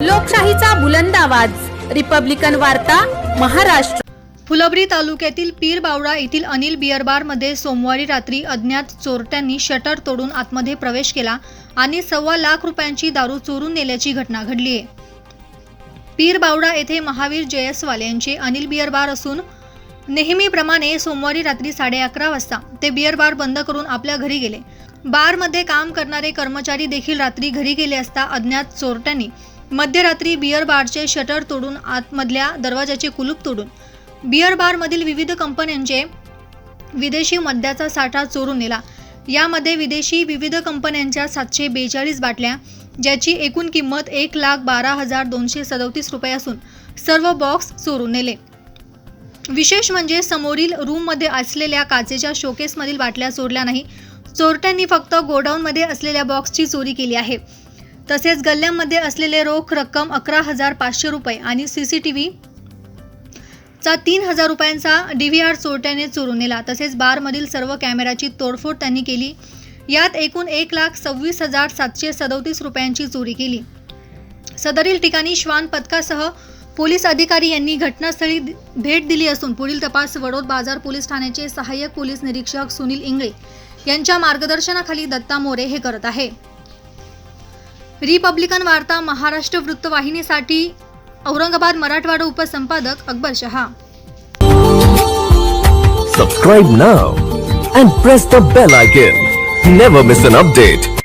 लोकशाहीचा बुलंद आवाज, रिपब्लिकन वार्ता, महाराष्ट्र। फुलंब्री तालुक्यातील पीरबावडा येथील अनिल बियर बार मध्ये सोमवारी रात्री अज्ञात चोरट्यांनी शटर तोडून आतमध्ये प्रवेश केला आणि 1.25 लाख रुपयांची दारू चोरून नेल्याची घटना घडली आहे। पीरबावडा येथे महावीर जयस्वाल यांचे अनिल बियर बार असून नेहमीप्रमाणे सोमवारी रात्री 11:30 वाजता ते बियर बार बंद करून आपल्या घरी गेले। बारमध्ये काम करणारे कर्मचारी देखील रात्री घरी गेले असता अज्ञात चोरट्यांनी मध्यरात्री बियर बारचे शटर तोडून आतमधल्या दरवाजाचे कुलूप तोडून बियर बारमधील विविध कंपन्यांचे विदेशी मद्याचा साठा चोरून नेला। यामध्ये विदेशी विविध कंपन्यांच्या 742 बाटल्या, ज्याची एकूण किंमत 1,12,237 रुपये असून सर्व बॉक्स चोरून नेले। विशेष म्हणजे समोरील रूममध्ये असलेल्या काचेच्या शोकेसमधील बाटल्या चोरल्या नाही, चोरट्यांनी फक्त गोडाऊनमध्ये असलेल्या बॉक्सची चोरी केली आहे। तसेच गल्ल्यामध्ये असलेले रोख रक्कम 11,500 रुपये आणि सीसीटीव्ही चा 3,000 रुपयांचा DVR चोरट्याने चोरून नेला। तसेच बारमधील सर्व कॅमेऱ्याची तोडफोड त्यांनी केली। यात एकूण 1,26,737 रुपयांची चोरी केली। सदरील ठिकाणी श्वान पथकासह पोलीस अधिकारी यांनी घटनास्थळी भेट दिली असून पुढील तपास वडोद बाजार पोलीस ठाण्याचे सहाय्यक पोलीस निरीक्षक सुनील इंगळे यांच्या मार्गदर्शनाखाली दत्ता मोरे हे करत आहे। रिपब्लिकन वार्ता Maharashtra वृत्तवाहिनीसाठी Aurangabad Marathwada उपसंपादक Akbar Shah. Subscribe now and press the bell icon. Never miss an update.